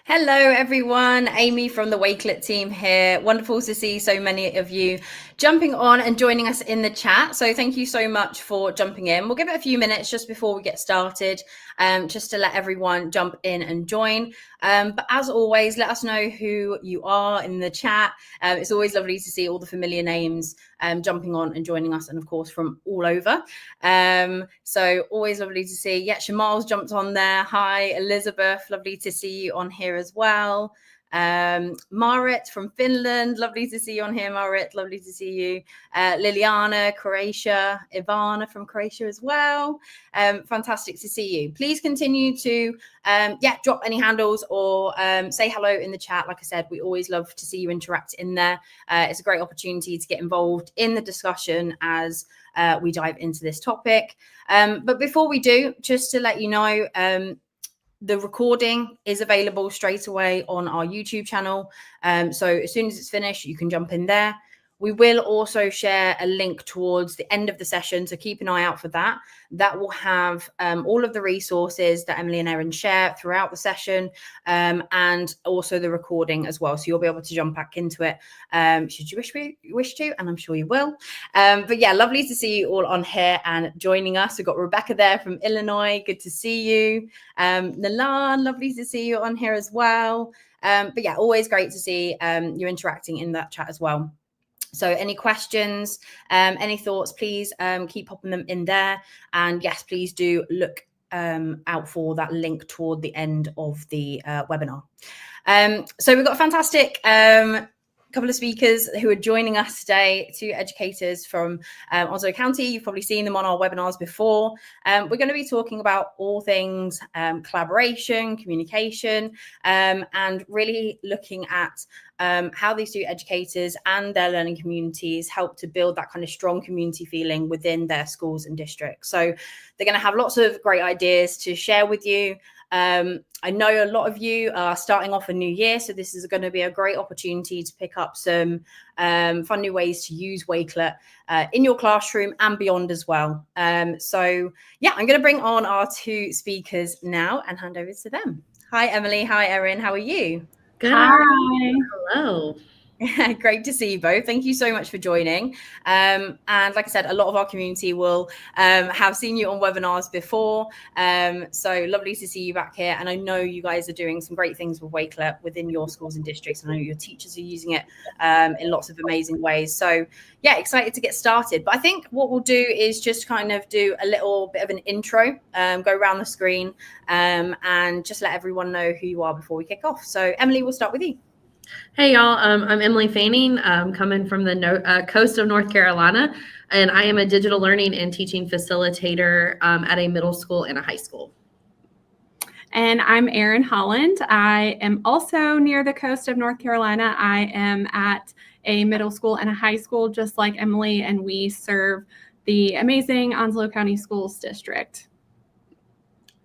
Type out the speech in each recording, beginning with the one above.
Hello, everyone. Amy from the Wakelet team here. Wonderful to see so many of you jumping on and joining us in the chat. So thank you so much for jumping in. We'll give it a few minutes just before we get started, just to let everyone jump in and join. But as always, let us know who you are in the chat. It's always lovely to see all the familiar names jumping on and joining us, and of course from all over. So always lovely to see. Yeah, Shamal's jumped on there. Hi, Elizabeth. Lovely to see you on here as well. Marit from Finland, lovely to see you on here. Marit, lovely to see you. Liliana, Croatia, Ivana from Croatia as well. Fantastic to see you. Please continue to drop any handles or say hello in the chat. Like I said, we always love to see you interact in there. It's a great opportunity to get involved in the discussion as we dive into this topic. But before we do, just to let you know, the recording is available straight away on our YouTube channel. So as soon as it's finished, you can jump in there. We will also share a link towards the end of the session, so keep an eye out for that. That will have all of the resources that Emily and Erin share throughout the session, and also the recording as well. So you'll be able to jump back into it should you wish to, and I'm sure you will. But yeah, lovely to see you all on here and joining us. We've got Rebecca there from Illinois. Good to see you. Nalan, lovely to see you on here as well. But yeah, always great to see you interacting in that chat as well. So any questions, any thoughts, please keep popping them in there. And yes, please do look out for that link toward the end of the webinar. So we've got a fantastic couple of speakers who are joining us today, two educators from Onslow County. You've probably seen them on our webinars before. We're going to be talking about all things collaboration, communication, and really looking at how these two educators and their learning communities help to build that kind of strong community feeling within their schools and districts. So they're going to have lots of great ideas to share with you. I know a lot of you are starting off a new year, so this is going to be a great opportunity to pick up some fun new ways to use Wakelet in your classroom and beyond as well. So yeah, I'm going to bring on our two speakers now and hand over to them. Hi, Emily. Hi, Erin. How are you? Good. Hi. Hello. Great to see you both. Thank you so much for joining. And like I said, a lot of our community will have seen you on webinars before. So lovely to see you back here. And I know you guys are doing some great things with Wakelet within your schools and districts. I know your teachers are using it in lots of amazing ways. So yeah, excited to get started. But I think what we'll do is just kind of do a little bit of an intro, go around the screen, and just let everyone know who you are before we kick off. So Emily, we'll start with you. Hey, y'all. I'm Emily Fanning, coming from the coast of North Carolina, and I am a digital learning and teaching facilitator at a middle school and a high school. And I'm Erin Holland. I am also near the coast of North Carolina. I am at a middle school and a high school, just like Emily, and we serve the amazing Onslow County Schools district.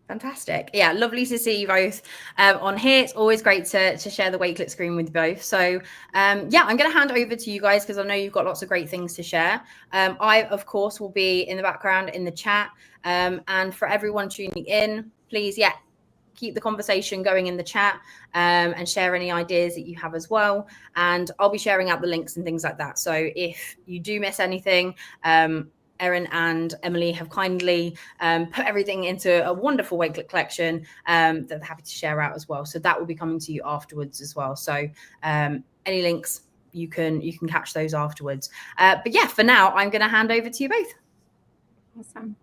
Fantastic. Yeah, lovely to see you both on here. It's always great to share the Wakelet screen with both. So yeah, I'm going to hand over to you guys because I know you've got lots of great things to share. I, of course, will be in the background in the chat. And for everyone tuning in, please, yeah, keep the conversation going in the chat and share any ideas that you have as well. And I'll be sharing out the links and things like that. So if you do miss anything, Erin and Emily have kindly put everything into a wonderful Wakelet collection that they're happy to share out as well. So that will be coming to you afterwards as well. So any links, you can catch those afterwards. But yeah, for now, I'm going to hand over to you both. Awesome.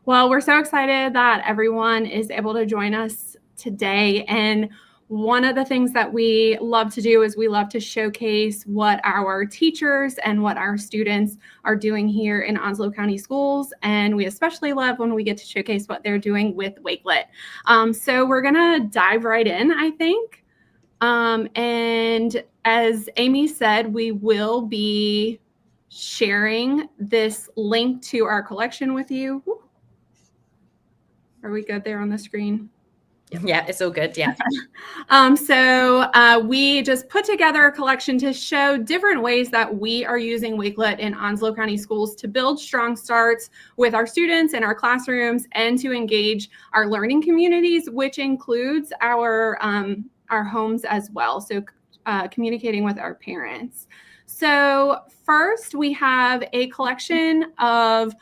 Well, we're so excited that everyone is able to join us today. And one of the things that we love to do is we love to showcase what our teachers and what our students are doing here in Onslow County Schools. And we especially love when we get to showcase what they're doing with Wakelet. So we're going to dive right in, I think. And as Amy said, we will be sharing this link to our collection with you. Are we good there on the screen? Yeah, it's all good. Yeah. So we just put together a collection to show different ways that we are using Wakelet in Onslow County Schools to build strong starts with our students in our classrooms and to engage our learning communities, which includes our our homes as well. So communicating with our parents. So first, we have a collection of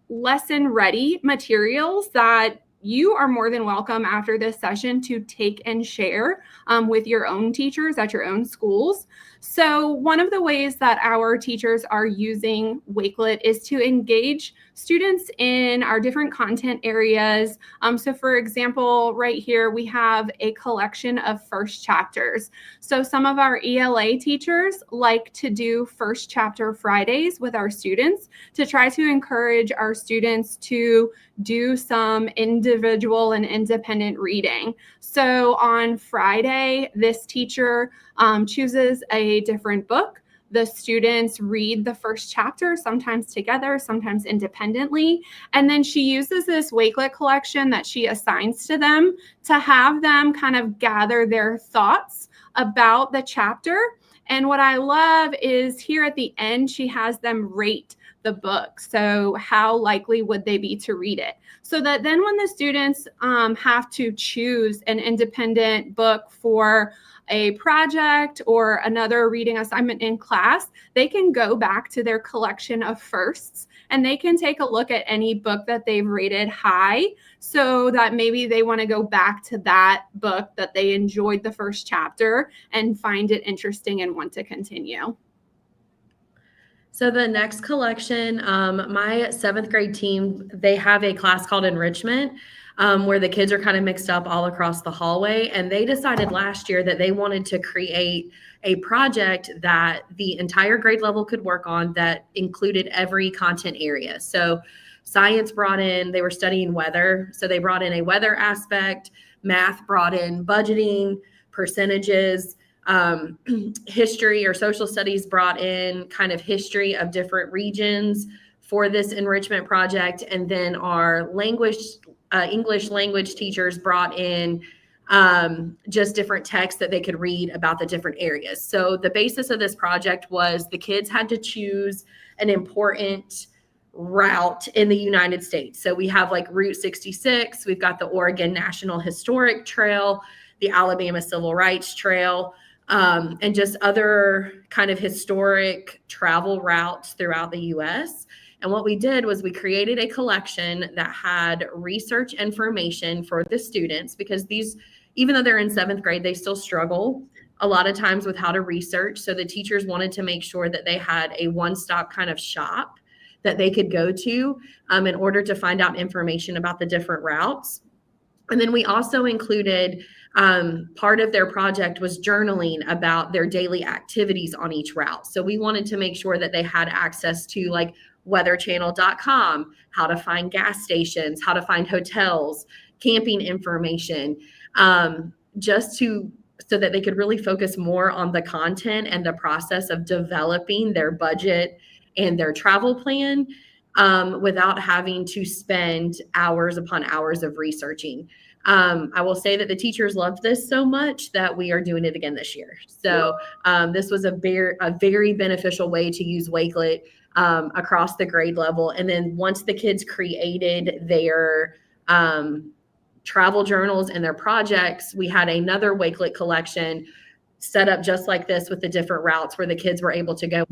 lesson ready materials that you are more than welcome after this session to take and share with your own teachers at your own schools. So one of the ways that our teachers are using Wakelet is to engage students in our different content areas. So for example, right here, we have a collection of first chapters. So some of our ELA teachers like to do first chapter Fridays with our students to try to encourage our students to do some individual and independent reading. So on Friday, this teacher chooses a different book. The students read the first chapter, sometimes together, sometimes independently. And then she uses this Wakelet collection that she assigns to them to have them kind of gather their thoughts about the chapter. And what I love is here at the end, she has them rate the book. So how likely would they be to read it? So that then when the students have to choose an independent book for a project or another reading assignment in class, they can go back to their collection of firsts and they can take a look at any book that they've rated high so that maybe they want to go back to that book that they enjoyed the first chapter and find it interesting and want to continue. So the next collection, my 7th grade team, they have a class called Enrichment, where the kids are kind of mixed up all across the hallway. And they decided last year that they wanted to create a project that the entire grade level could work on that included every content area. So science brought in, they were studying weather. So they brought in a weather aspect, math brought in budgeting, percentages, history or social studies brought in kind of history of different regions for this enrichment project. And then our English language teachers brought in just different texts that they could read about the different areas. So the basis of this project was the kids had to choose an important route in the United States. So we have like Route 66, we've got the Oregon National Historic Trail, the Alabama Civil Rights Trail, and just other kind of historic travel routes throughout the U.S. And what we did was we created a collection that had research information for the students, because these, even though they're in 7th grade, they still struggle a lot of times with how to research. So the teachers wanted to make sure that they had a one-stop kind of shop that they could go to in order to find out information about the different routes. And then we also included part of their project was journaling about their daily activities on each route. So we wanted to make sure that they had access to like weatherchannel.com, how to find gas stations, how to find hotels, camping information, so that they could really focus more on the content and the process of developing their budget and their travel plan without having to spend hours upon hours of researching. I will say that the teachers loved this so much that we are doing it again this year. So this was a very beneficial way to use Wakelet across the grade level. And then once the kids created their travel journals and their projects, we had another Wakelet collection set up just like this with the different routes where the kids were able to go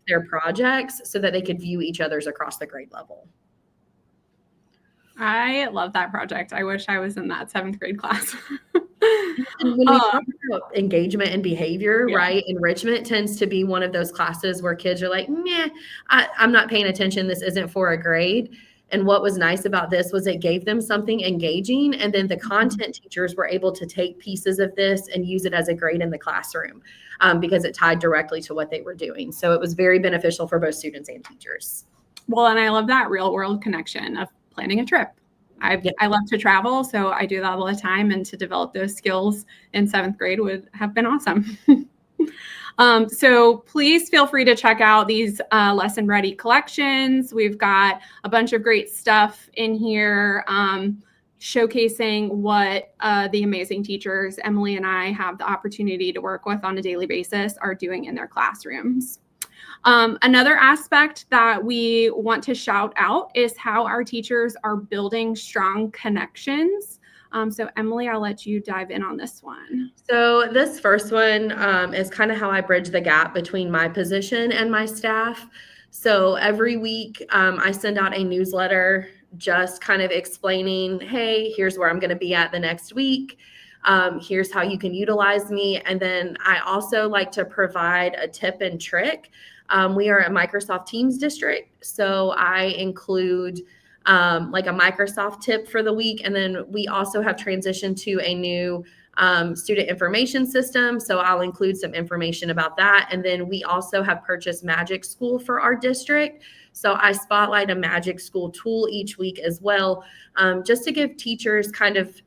their projects so that they could view each other's across the grade level. I love that project. I wish I was in that 7th grade class. And when we talk about engagement and behavior, right? Enrichment tends to be one of those classes where kids are like, meh, I'm not paying attention. This isn't for a grade. And what was nice about this was it gave them something engaging. And then the content teachers were able to take pieces of this and use it as a grade in the classroom because it tied directly to what they were doing. So it was very beneficial for both students and teachers. Well, and I love that real world connection of planning a trip. I love to travel, so I do that all the time. And to develop those skills in 7th grade would have been awesome. So please feel free to check out these lesson ready collections. We've got a bunch of great stuff in here showcasing what the amazing teachers Emily and I have the opportunity to work with on a daily basis are doing in their classrooms. Another aspect that we want to shout out is how our teachers are building strong connections So Emily, I'll let you dive in on this one. So this first one is kind of how I bridge the gap between my position and my staff. So every week I send out a newsletter just kind of explaining, hey, here's where I'm going to be at the next week. Here's how you can utilize me. And then I also like to provide a tip and trick. We are a Microsoft Teams district, so I include like a Microsoft tip for the week. And then we also have transitioned to a new student information system. So I'll include some information about that. And then we also have purchased Magic School for our district. So I spotlight a Magic School tool each week as well, just to give teachers kind of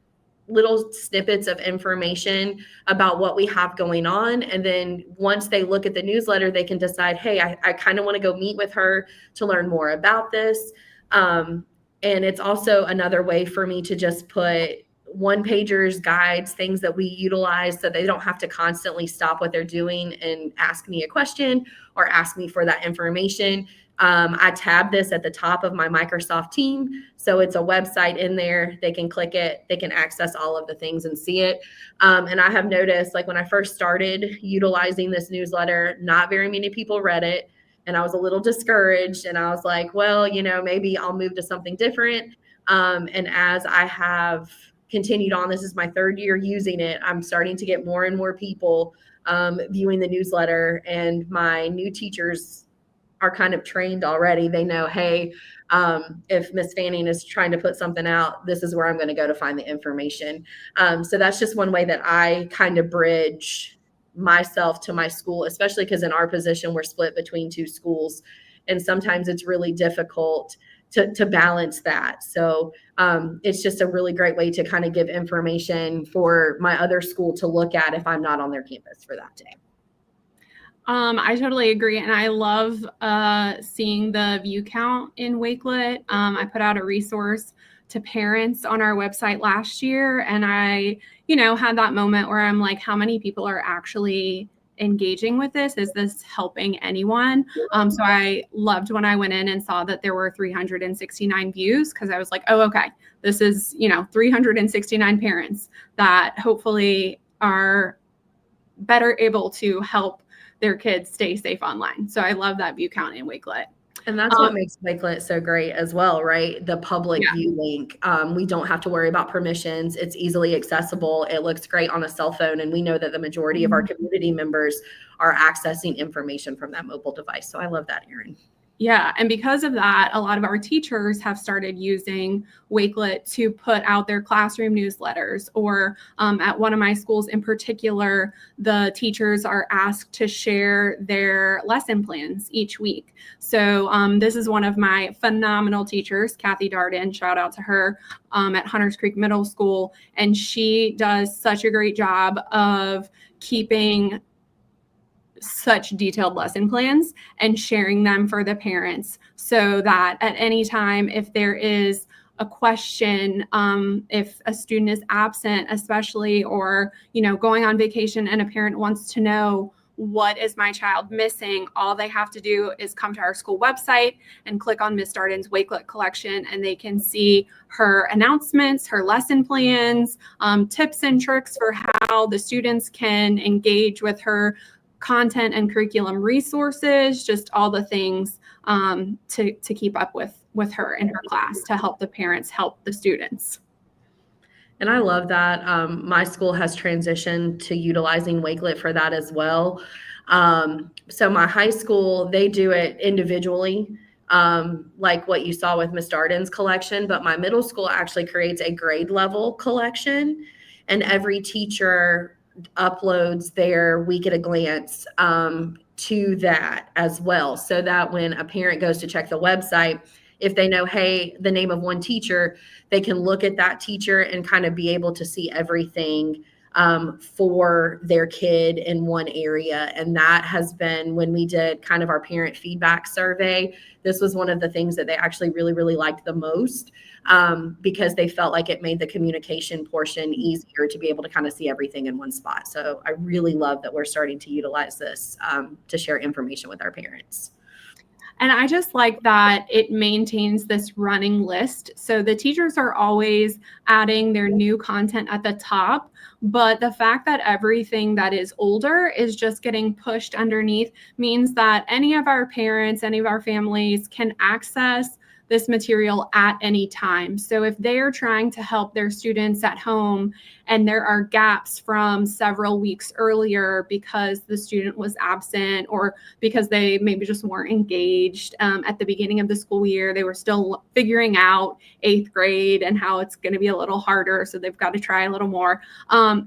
little snippets of information about what we have going on. And then once they look at the newsletter, they can decide, hey, I kind of want to go meet with her to learn more about this. And it's also another way for me to just put one-pagers, guides, things that we utilize so they don't have to constantly stop what they're doing and ask me a question or ask me for that information. I tab this at the top of my Microsoft team. So it's a website in there. They can click it. They can access all of the things and see it. And I have noticed, like when I first started utilizing this newsletter, not very many people read it. And I was a little discouraged. And I was like, well, maybe I'll move to something different. And as I have continued on, this is my third year using it, I'm starting to get more and more people viewing the newsletter. And my new teachers are kind of trained already. They know, hey, if Miss Fanning is trying to put something out, this is where I'm going to go to find the information. So that's just one way that I kind of bridge myself to my school, especially because in our position, we're split between two schools. And sometimes it's really difficult to balance that. So it's just a really great way to kind of give information for my other school to look at if I'm not on their campus for that day. I totally agree. And I love seeing the view count in Wakelet. I put out a resource to parents on our website last year. And I, had that moment where I'm like, how many people are actually engaging with this? Is this helping anyone? So I loved when I went in and saw that there were 369 views, because I was like, oh, okay, this is, 369 parents that hopefully are better able to help their kids stay safe online. So I love that view count in Wakelet. And that's what makes Wakelet so great as well, right? The public view link. We don't have to worry about permissions. It's easily accessible. It looks great on a cell phone. And we know that the majority of our community members are accessing information from that mobile device. So I love that, Erin. Yeah. And because of that, a lot of our teachers have started using Wakelet to put out their classroom newsletters, or at one of my schools in particular, the teachers are asked to share their lesson plans each week. So this is one of my phenomenal teachers, Kathy Darden, shout out to her, at Hunters Creek Middle School. And she does such a great job of keeping such detailed lesson plans and sharing them for the parents, so that at any time, if there is a question, if a student is absent, especially, or, going on vacation and a parent wants to know, what is my child missing? All they have to do is come to our school website and click on Miss Darden's Wakelet collection, and they can see her announcements, her lesson plans, tips and tricks for how the students can engage with her content and curriculum resources, just all the things to keep up with her in her class, to help the parents help the students. And I love that. My school has transitioned to utilizing Wakelet for that as well. So my high school, they do it individually, like what you saw with Miss Darden's collection, but my middle school actually creates a grade level collection, and every teacher uploads their week at a glance to that as well, so that when a parent goes to check the website, if they know, hey, the name of one teacher, they can look at that teacher and kind of be able to see everything for their kid in one area. And that has been, when we did kind of our parent feedback survey, this was one of the things that they actually really, really liked the most, because they felt like it made the communication portion easier to be able to kind of see everything in one spot. So I really love that we're starting to utilize this to share information with our parents. And I just like that it maintains this running list. So the teachers are always adding their new content at the top, but the fact that everything that is older is just getting pushed underneath means that any of our parents, any of our families can access this material at any time. So if they are trying to help their students at home and there are gaps from several weeks earlier because the student was absent or because they maybe just weren't engaged at the beginning of the school year, they were still figuring out 8th grade and how it's going to be a little harder, so they've got to try a little more.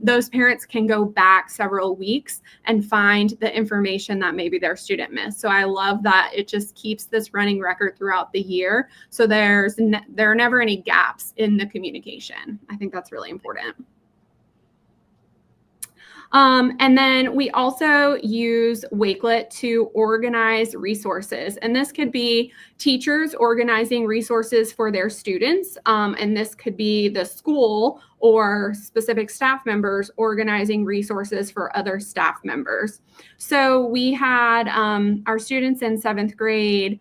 Those parents can go back several weeks and find the information that maybe their student missed. So I love that it just keeps this running record throughout the year. So there are never any gaps in the communication. I think that's really important. And then we also use Wakelet to organize resources. And this could be teachers organizing resources for their students. And this could be the school or specific staff members organizing resources for other staff members. So we had our students in 7th grade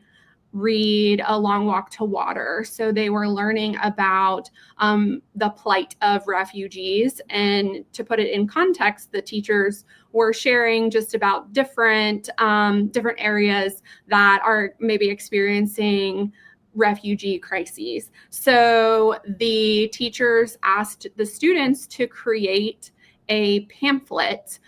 read A Long Walk to Water. So they were learning about the plight of refugees. And to put it in context, the teachers were sharing just about different areas that are maybe experiencing refugee crises. So the teachers asked the students to create a pamphlet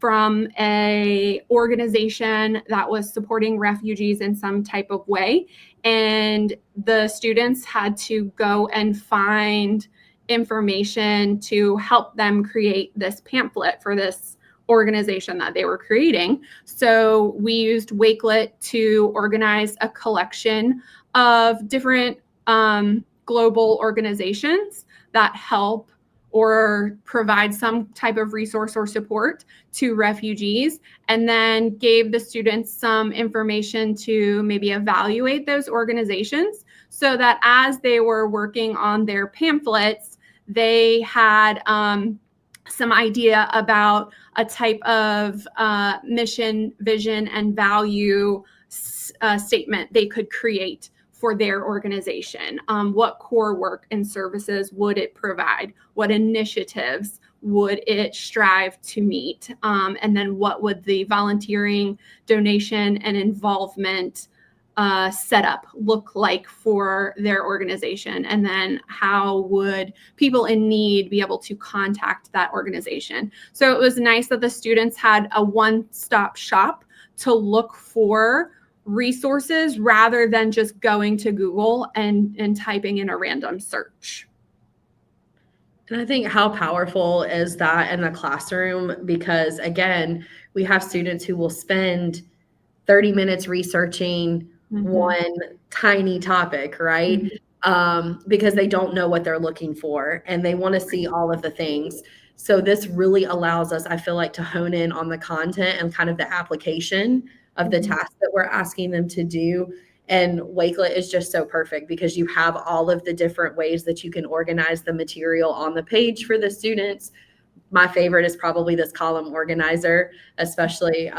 from a organization that was supporting refugees in some type of way. And the students had to go and find information to help them create this pamphlet for this organization that they were creating. So we used Wakelet to organize a collection of different global organizations that help or provide some type of resource or support to refugees, and then gave the students some information to maybe evaluate those organizations so that as they were working on their pamphlets, they had some idea about a type of mission, vision, and value statement they could create for their organization. What core work and services would it provide? What initiatives would it strive to meet? And then what would the volunteering, donation, and involvement setup look like for their organization? And then how would people in need be able to contact that organization? So it was nice that the students had a one-stop shop to look for resources rather than just going to Google and typing in a random search. And I think how powerful is that in the classroom? Because again, we have students who will spend 30 minutes researching one tiny topic, right? Because they don't know what they're looking for and they want to see all of the things. So this really allows us, I feel like, to hone in on the content and kind of the application of the task that we're asking them to do. And Wakelet is just so perfect because you have all of the different ways that you can organize the material on the page for the students. My favorite is probably this column organizer, especially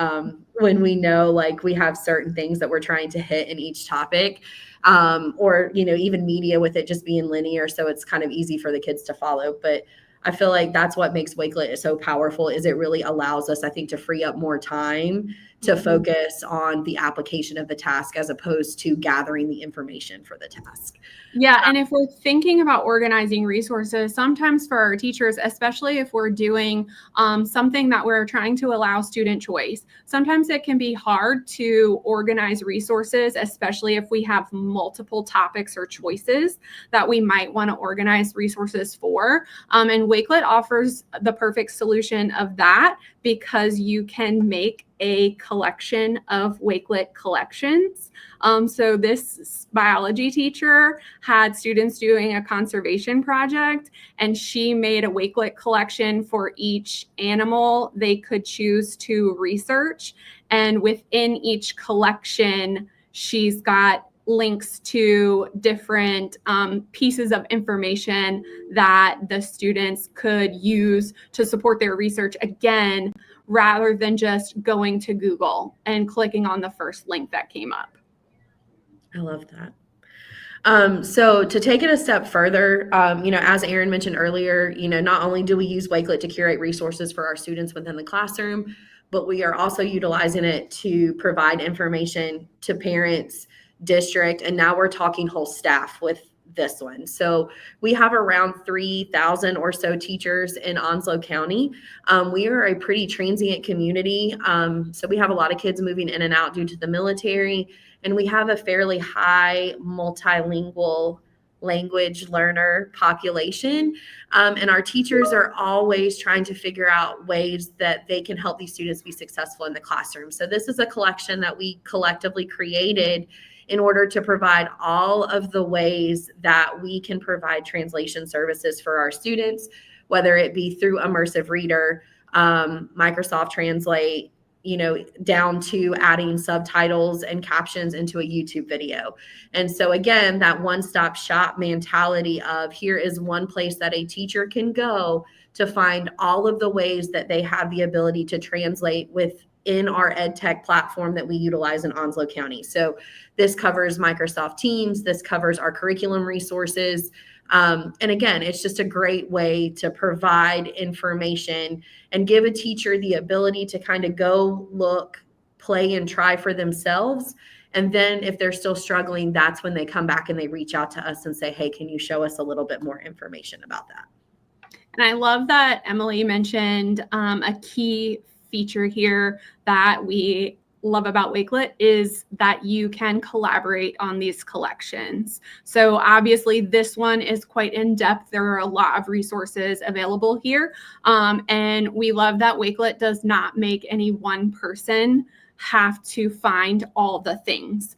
when we know like we have certain things that we're trying to hit in each topic, or, you know, even media with it just being linear. So it's kind of easy for the kids to follow. But I feel like that's what makes Wakelet so powerful is it really allows us, I think, to free up more time to focus on the application of the task as opposed to gathering the information for the task. Yeah, and if we're thinking about organizing resources, sometimes for our teachers, especially if we're doing something that we're trying to allow student choice, sometimes it can be hard to organize resources, especially if we have multiple topics or choices that we might want to organize resources for. And Wakelet offers the perfect solution of that because you can make a collection of Wakelet collections. So this biology teacher had students doing a conservation project, and she made a Wakelet collection for each animal they could choose to research. And within each collection, she's got links to different pieces of information that the students could use to support their research, again, rather than just going to Google and clicking on the first link that came up. I love that. So to take it a step further, as Erin mentioned earlier, not only do we use Wakelet to curate resources for our students within the classroom, but we are also utilizing it to provide information to parents, district, and now we're talking whole staff with this one. So we have around 3,000 or so teachers in Onslow County. We are a pretty transient community. So we have a lot of kids moving in and out due to the military. And we have a fairly high multilingual language learner population. And our teachers are always trying to figure out ways that they can help these students be successful in the classroom. So this is a collection that we collectively created in order to provide all of the ways that we can provide translation services for our students, whether it be through immersive reader, Microsoft Translate, down to adding subtitles and captions into a YouTube video. And so again, that one-stop shop mentality of here is one place that a teacher can go to find all of the ways that they have the ability to translate within our EdTech platform that we utilize in Onslow County. So this covers Microsoft Teams, this covers our curriculum resources. And again, it's just a great way to provide information and give a teacher the ability to kind of go look, play, and try for themselves. And then if they're still struggling, that's when they come back and they reach out to us and say, hey, can you show us a little bit more information about that? And I love that Emily mentioned a key feature here that we love about Wakelet is that you can collaborate on these collections. So obviously this one is quite in depth. There are a lot of resources available here. And we love that Wakelet does not make any one person have to find all the things.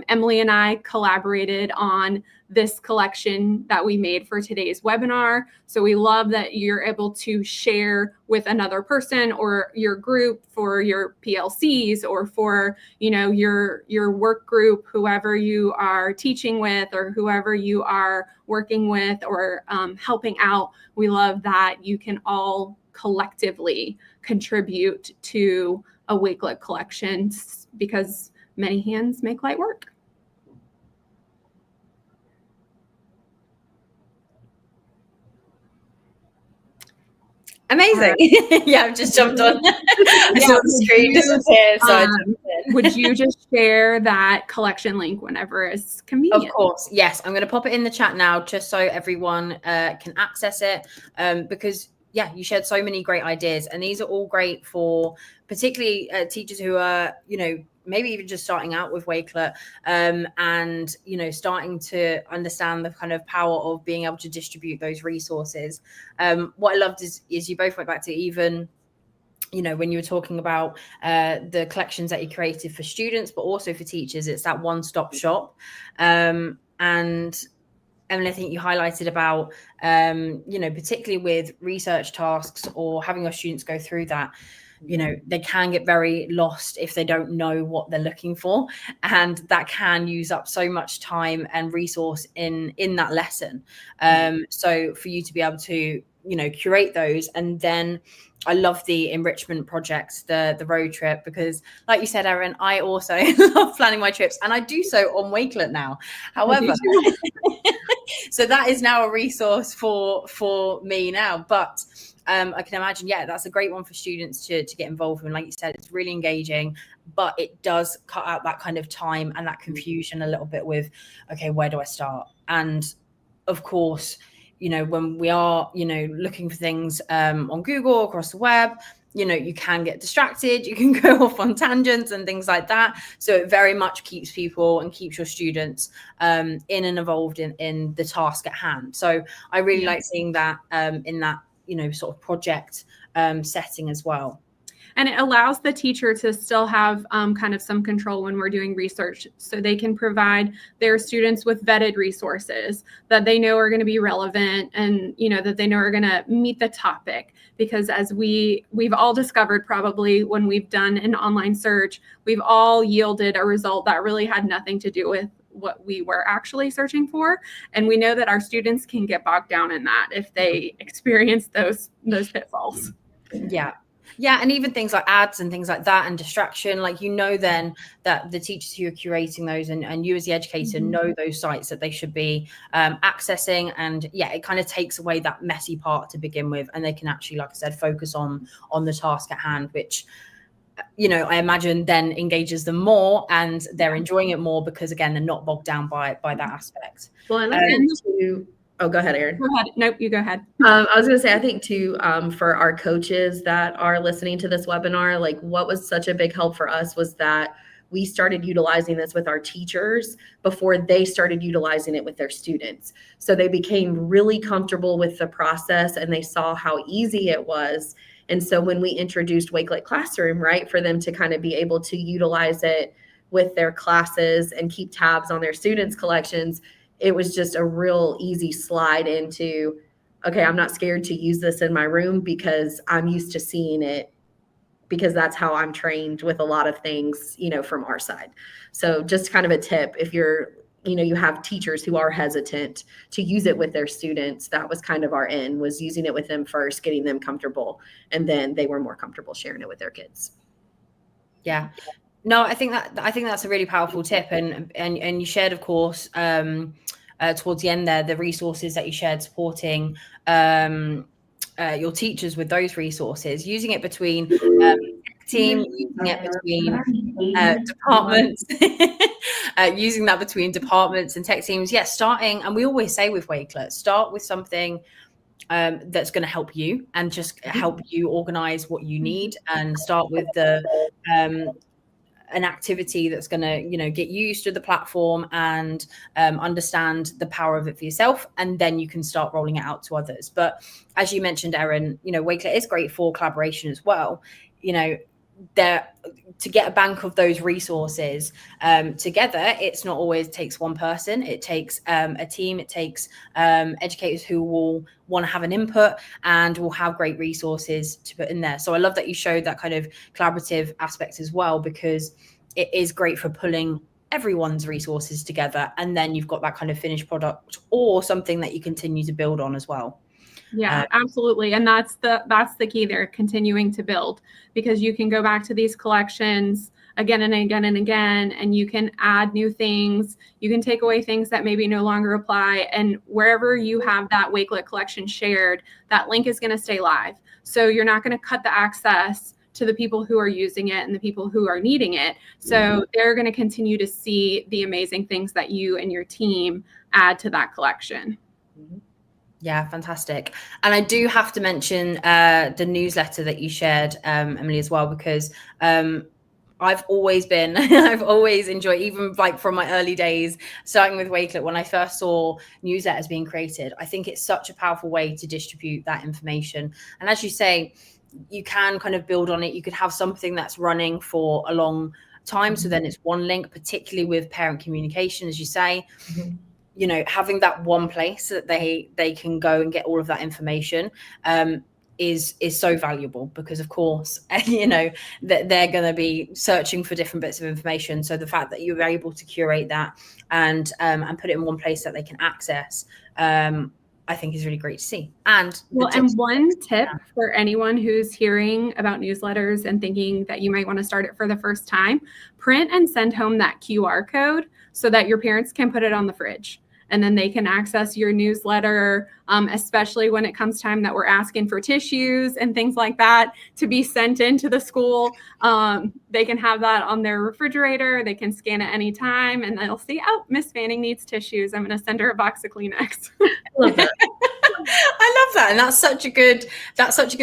Emily and I collaborated on this collection that we made for today's webinar. So we love that you're able to share with another person or your group for your PLCs or for, your work group, whoever you are teaching with or whoever you are working with or helping out. We love that you can all collectively contribute to a Wakelet collection because many hands make light work. Amazing. Yeah, I've just jumped on. I saw the screen disappear, so I jumped in. Would you just share that collection link whenever it's convenient? Of course. Yes. I'm going to pop it in the chat now just so everyone can access it because you shared so many great ideas, and these are all great for particularly teachers who are, maybe even just starting out with Wakelet and, starting to understand the kind of power of being able to distribute those resources. What I loved is you both went back to even, when you were talking about the collections that you created for students, but also for teachers, it's that one-stop shop. And Emily, I think you highlighted about, particularly with research tasks or having your students go through that, they can get very lost if they don't know what they're looking for. And that can use up so much time and resource in that lesson. So for you to be able to, curate those. And then I love the enrichment projects, the road trip, because like you said, Erin, I also love planning my trips and I do so on Wakelet now. However, so that is now a resource for me now. But I can imagine, that's a great one for students to get involved in. Like you said, it's really engaging, but it does cut out that kind of time and that confusion a little bit with, okay, where do I start? And of course, when we are, looking for things on Google, across the web, you can get distracted, you can go off on tangents and things like that. So it very much keeps people and keeps your students in and involved in the task at hand. So I really like seeing that in that, sort of project setting as well. And it allows the teacher to still have kind of some control when we're doing research, so they can provide their students with vetted resources that they know are going to be relevant and, that they know are going to meet the topic. Because as we've all discovered, probably when we've done an online search, we've all yielded a result that really had nothing to do with what we were actually searching for. And we know that our students can get bogged down in that if they experience those pitfalls. Yeah. Yeah, and even things like ads and things like that and distraction, like, then that the teachers who are curating those and you as the educator know those sites that they should be accessing. And yeah, it kind of takes away that messy part to begin with, and they can actually, like I said, focus on the task at hand, which I imagine then engages them more and they're enjoying it more because, again, they're not bogged down by that aspect. Well, and I think too, oh, go ahead, Erin. Go ahead. Nope, you go ahead. I was going to say, I think too, for our coaches that are listening to this webinar, like what was such a big help for us was that we started utilizing this with our teachers before they started utilizing it with their students. So they became really comfortable with the process and they saw how easy it was. And so when we introduced Wakelet Classroom, right, for them to kind of be able to utilize it with their classes and keep tabs on their students' collections, it was just a real easy slide into, okay, I'm not scared to use this in my room because I'm used to seeing it, because that's how I'm trained with a lot of things, from our side. So just kind of a tip, if you're, you have teachers who are hesitant to use it with their students, that was kind of our end, was using it with them first, getting them comfortable, and then they were more comfortable sharing it with their kids. Yeah. No, I think that's a really powerful tip. And you shared, of course, towards the end there, the resources that you shared supporting your teachers with those resources, using it between team, using it between departments, using that between departments and tech teams. Yes, starting, and we always say with Wakelet, start with something that's going to help you and just help you organize what you need, and start with an activity that's going to, get you used to the platform and understand the power of it for yourself. And then you can start rolling it out to others. But as you mentioned, Erin, Wakelet is great for collaboration as well. To get a bank of those resources together, it's not always takes one person. It takes a team. It takes educators who will want to have an input and will have great resources to put in there. So I love that you showed that kind of collaborative aspect as well, because it is great for pulling everyone's resources together, and then you've got that kind of finished product or something that you continue to build on as well. Yeah, absolutely. And that's the key there, continuing to build, because you can go back to these collections again and again and again, and you can add new things. You can take away things that maybe no longer apply. And wherever you have that Wakelet collection shared, that link is going to stay live. So you're not going to cut the access to the people who are using it and the people who are needing it. So they're going to continue to see the amazing things that you and your team add to that collection. Yeah, fantastic. And I do have to mention the newsletter that you shared, Emily, as well, because I've always enjoyed, even like from my early days, starting with Wakelet, when I first saw newsletters being created. I think it's such a powerful way to distribute that information. And as you say, you can kind of build on it. You could have something that's running for a long time. So then it's one link, particularly with parent communication, as you say. Having that one place that they can go and get all of that information is so valuable, because of course, that they're going to be searching for different bits of information. So the fact that you're able to curate that and put it in one place that they can access, I think is really great to see. And one tip for anyone who's hearing about newsletters and thinking that you might want to start it for the first time, print and send home that QR code so that your parents can put it on the fridge. And then they can access your newsletter, especially when it comes time that we're asking for tissues and things like that to be sent into the school. They can have that on their refrigerator. They can scan it anytime, and they'll see, oh, Miss Fanning needs tissues. I'm going to send her a box of Kleenex. I love that. And that's such a good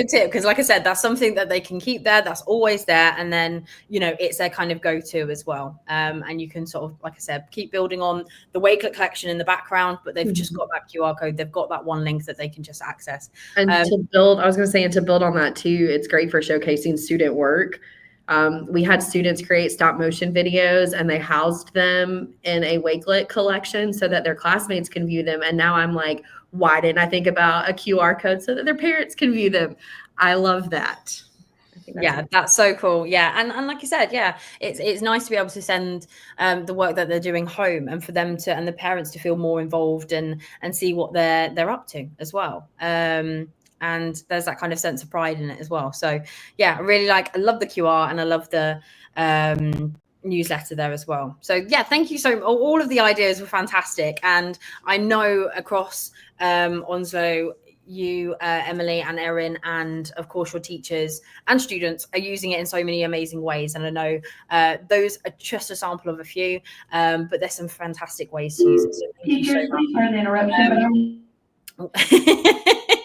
tip, because like I said, that's something that they can keep there. That's always there. And then, it's their kind of go-to as well. And you can sort of, like I said, keep building on the Wakelet collection in the background, but they've just got that QR code. They've got that one link that they can just access. And to build on that too, it's great for showcasing student work. We had students create stop motion videos, and they housed them in a Wakelet collection so that their classmates can view them. And now I'm like, why didn't I think about a QR code so that their parents can view them? I love that. That's so cool. Yeah. And like you said, it's nice to be able to send the work that they're doing home, and for them to, and the parents to feel more involved and see what they're up to as well. And and there's that kind of sense of pride in it as well. So yeah, I love the QR, and I love the newsletter there as well. So yeah, thank you so much. All of the ideas were fantastic, and I know across Onslow, you, Emily and Erin, and of course your teachers and students are using it in so many amazing ways. And I know those are just a sample of a few, but there's some fantastic ways to use it. So thank you so much. Sorry, the interruption.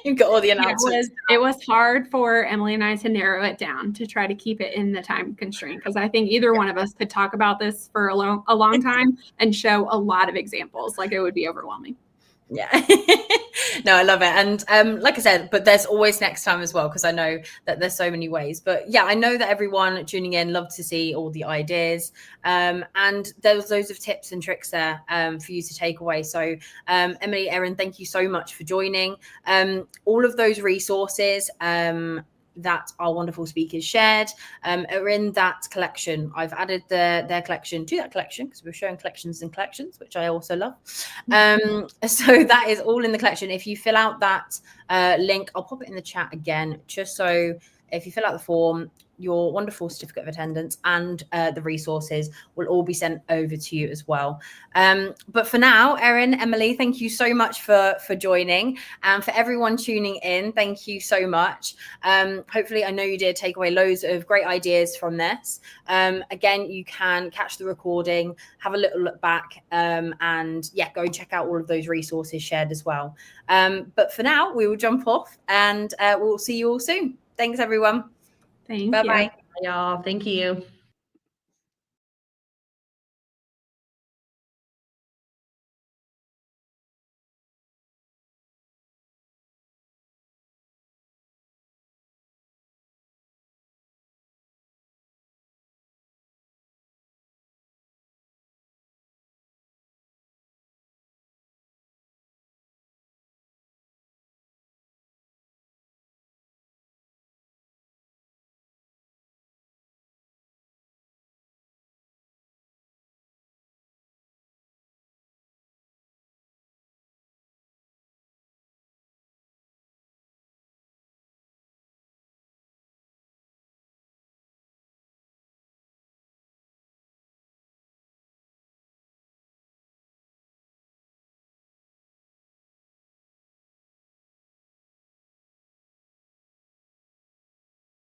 You've got all the announcements. It was hard for Emily and I to narrow it down to try to keep it in the time constraint, because I think either one of us could talk about this for a long time and show a lot of examples. Like, it would be overwhelming. Yeah. No, I love it. And like I said, but there's always next time as well, because I know that there's so many ways. But yeah, I know that everyone tuning in loved to see all the ideas, and there's loads of tips and tricks there for you to take away. So Emily, Erin, thank you so much for joining. All of those resources that our wonderful speakers shared are in that collection. I've added their collection to that collection, because we're showing collections and collections, which I also love. So that is all in the collection. If you fill out that link, I'll pop it in the chat again, just so if you fill out the form, your wonderful certificate of attendance and the resources will all be sent over to you as well. But for now, Erin, Emily, thank you so much for joining. And for everyone tuning in, thank you so much. Hopefully, I know you did take away loads of great ideas from this. Again, you can catch the recording, have a little look back, and yeah, go and check out all of those resources shared as well. But for now, we will jump off, and we'll see you all soon. Thanks, everyone. Thank Bye-bye. you. Y'all, thank you.